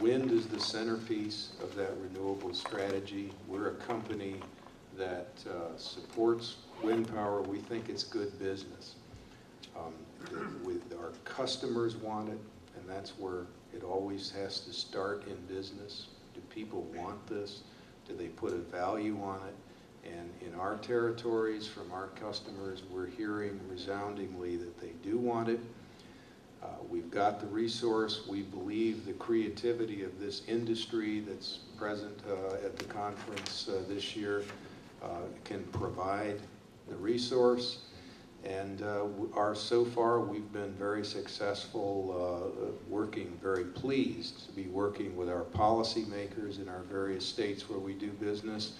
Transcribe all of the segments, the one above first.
Wind is the centerpiece of that renewable strategy. We're a company that supports wind power. We think it's good business. Our customers want it, and that's where it always has to start in business. Do people want this? Do they put a value on it? And in our territories, from our customers, we're hearing resoundingly that they do want it. We've got the resource. We believe the creativity of this industry that's present at the conference this year can provide the resource. And so far, we've been very successful working, very pleased to be working with our policymakers in our various states where we do business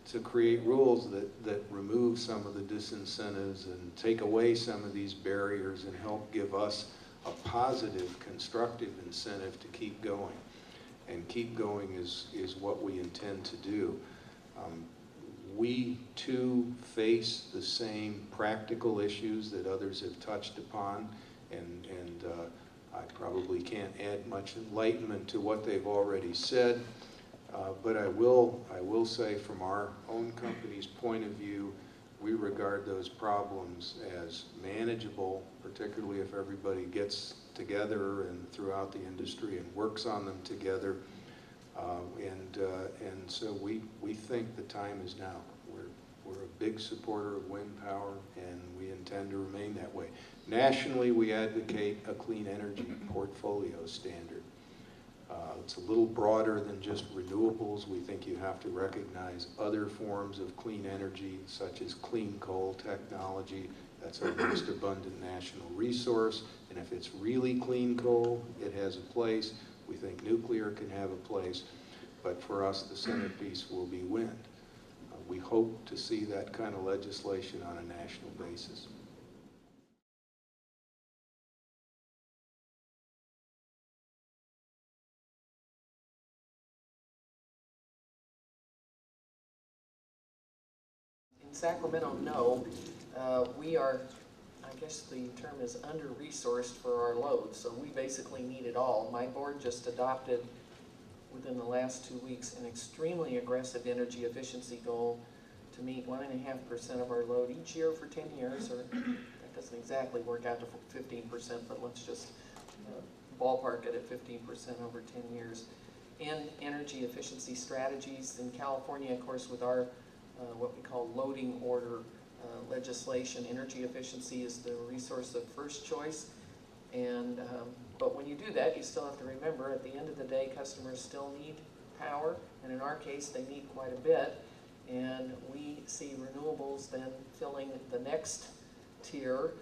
to create rules that remove some of the disincentives and take away some of these barriers and help give us a positive, constructive incentive to keep going. And keep going is what we intend to do. We too face the same practical issues that others have touched upon, and I probably can't add much enlightenment to what they've already said, but I will say from our own company's point of view, we regard those problems as manageable, particularly if everybody gets together and throughout the industry and works on them together. And so we think the time is now. We're a big supporter of wind power, and we intend to remain that way. Nationally, we advocate a clean energy portfolio standard. It's a little broader than just renewables. We think you have to recognize other forms of clean energy, such as clean coal technology. That's our most abundant national resource. And if it's really clean coal, it has a place. We think nuclear can have a place. But for us, the centerpiece will be wind. We hope to see that kind of legislation on a national basis. In Sacramento, no. We are, I guess the term is under-resourced for our load, so we basically need it all. My board just adopted, within the last 2 weeks, an extremely aggressive energy efficiency goal to meet 1.5% of our load each year for 10 years, or that doesn't exactly work out to 15%, but let's just ballpark it at 15% over 10 years. And energy efficiency strategies in California, of course, with our what we call loading order legislation, energy efficiency is the resource of first choice. And but when you do that, you still have to remember, at the end of the day, customers still need power, and in our case, they need quite a bit. And we see renewables then filling the next tier,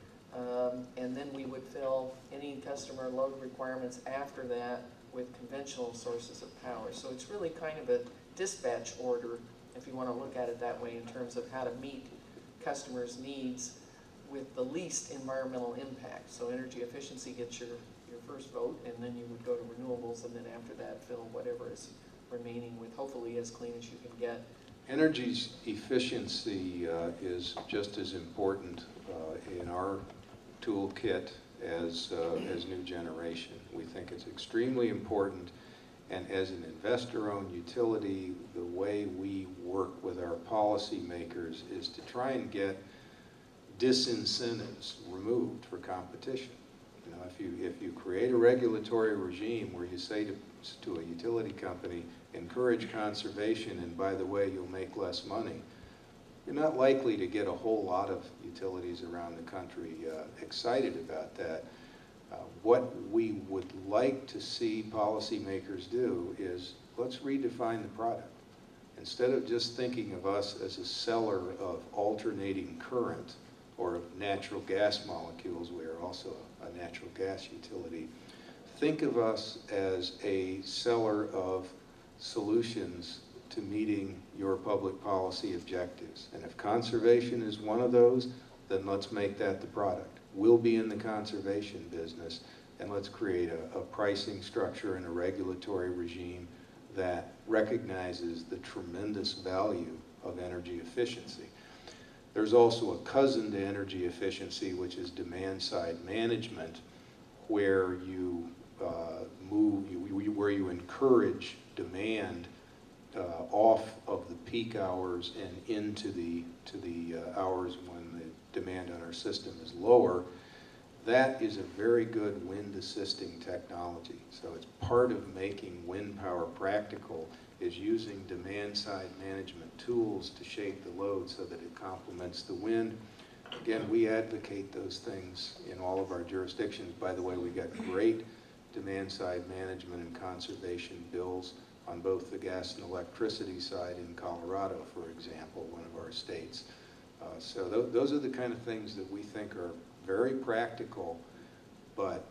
and then we would fill any customer load requirements after that with conventional sources of power. So it's really kind of a dispatch order, if you want to look at it that way, in terms of how to meet customers' needs with the least environmental impact. So energy efficiency gets your first vote, and then you would go to renewables, and then after that fill whatever is remaining with hopefully as clean as you can get. Energy efficiency is just as important in our toolkit as new generation. We think it's extremely important, and as an investor-owned utility, the way we work with our policymakers is to try and get disincentives removed for competition. You know, if you create a regulatory regime where you say to a utility company, encourage conservation, and by the way, you'll make less money, you're not likely to get a whole lot of utilities around the country excited about that. What we would like to see policymakers do is, let's redefine the product. Instead of just thinking of us as a seller of alternating current or of natural gas molecules, we are also a natural gas utility, think of us as a seller of solutions to meeting your public policy objectives. And if conservation is one of those, then let's make that the product. We'll be in the conservation business, and let's create a pricing structure and a regulatory regime that recognizes the tremendous value of energy efficiency. There's also a cousin to energy efficiency, which is demand-side management, where you where you encourage demand off of the peak hours and into the hours when the demand on our system is lower. That is a very good wind assisting technology. So it's part of making wind power practical is using demand side management tools to shape the load so that it complements the wind. Again, we advocate those things in all of our jurisdictions. By the way, we got great demand side management and conservation bills on both the gas and electricity side in Colorado, for example, one of our states. So those are the kind of things that we think are very practical, but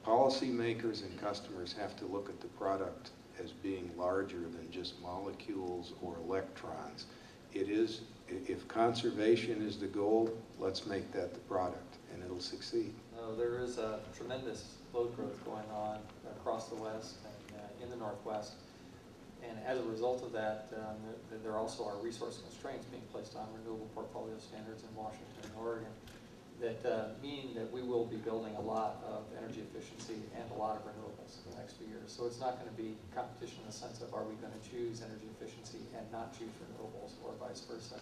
policymakers and customers have to look at the product as being larger than just molecules or electrons. It is, if conservation is the goal, let's make that the product, and it'll succeed. No, there is a tremendous load growth going on across the West and in the Northwest. And as a result of that, there also are resource constraints being placed on renewable portfolio standards in Washington and Oregon that mean that we will be building a lot of energy efficiency and a lot of renewables in the next few years. So it's not going to be competition in the sense of are we going to choose energy efficiency and not choose renewables or vice versa.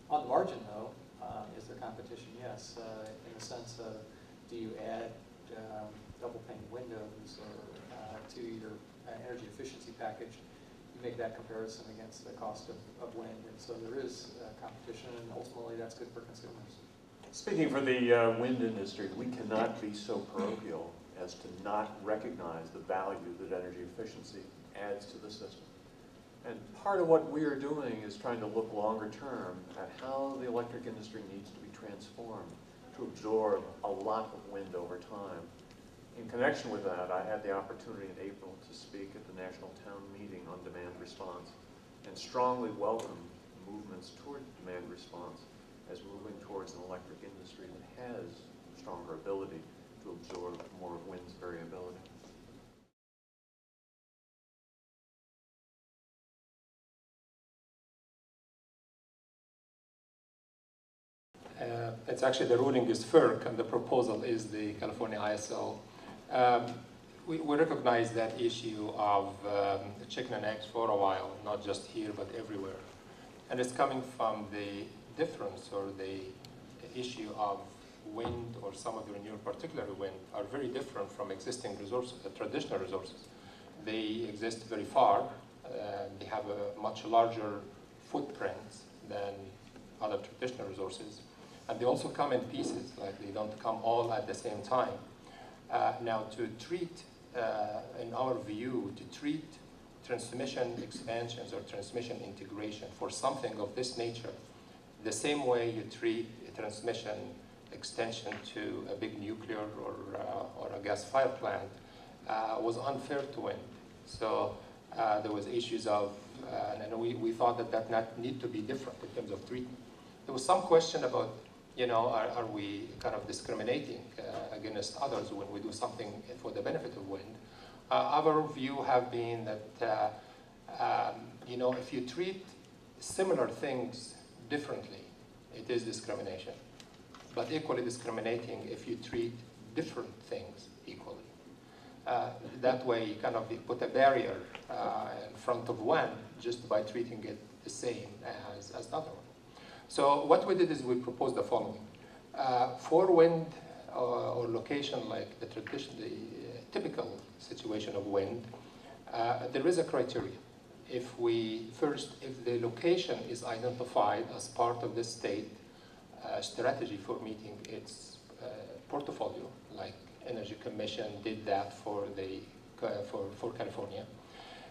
On the margin though, is there competition? Yes, in the sense of do you add double pane windows or to your energy efficiency package, you make that comparison against the cost of wind. And so there is competition, and ultimately that's good for consumers. Speaking for the wind industry, we cannot be so parochial as to not recognize the value that energy efficiency adds to the system. And part of what we are doing is trying to look longer term at how the electric industry needs to be transformed to absorb a lot of wind over time. In connection with that, I had the opportunity in April to speak at the National Town Meeting on demand response and strongly welcome movements toward demand response as moving towards an electric industry that has stronger ability to absorb more of wind's variability. It's actually the ruling is FERC and the proposal is the California ISO. We recognize that issue of the chicken and eggs for a while, not just here but everywhere. And it's coming from the difference or the issue of wind or some of the renewable, particularly wind, are very different from existing resources, the traditional resources. They exist very far. They have a much larger footprint than other traditional resources. And they also come in pieces, like they don't come all at the same time. Now to treat, in our view, to treat transmission expansions or transmission integration for something of this nature, the same way you treat a transmission extension to a big nuclear or a gas-fired plant, was unfair to wind. So there was issues of, and we thought that not need to be different in terms of treatment. There was some question about, are we kind of discriminating against others when we do something for the benefit of wind? Our view have been that, if you treat similar things differently, it is discrimination. But equally discriminating if you treat different things equally. That way you kind of put a barrier in front of one just by treating it the same as the other one. So what we did is we proposed the following. For wind or location like the typical situation of wind, there is a criteria. If the location is identified as part of the state strategy for meeting its portfolio, like Energy Commission did that for California,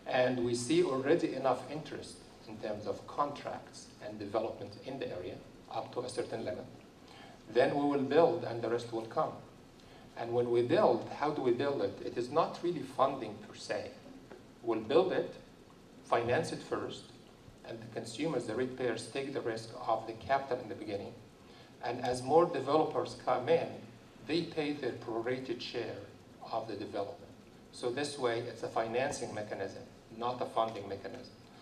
and we see already enough interest in terms of contracts and development in the area up to a certain level, then we will build and the rest will come. And when we build, how do we build it? It is not really funding per se. We'll build it, finance it first, and the consumers, the ratepayers, take the risk of the capital in the beginning. And as more developers come in, they pay their prorated share of the development. So this way, it's a financing mechanism, not a funding mechanism.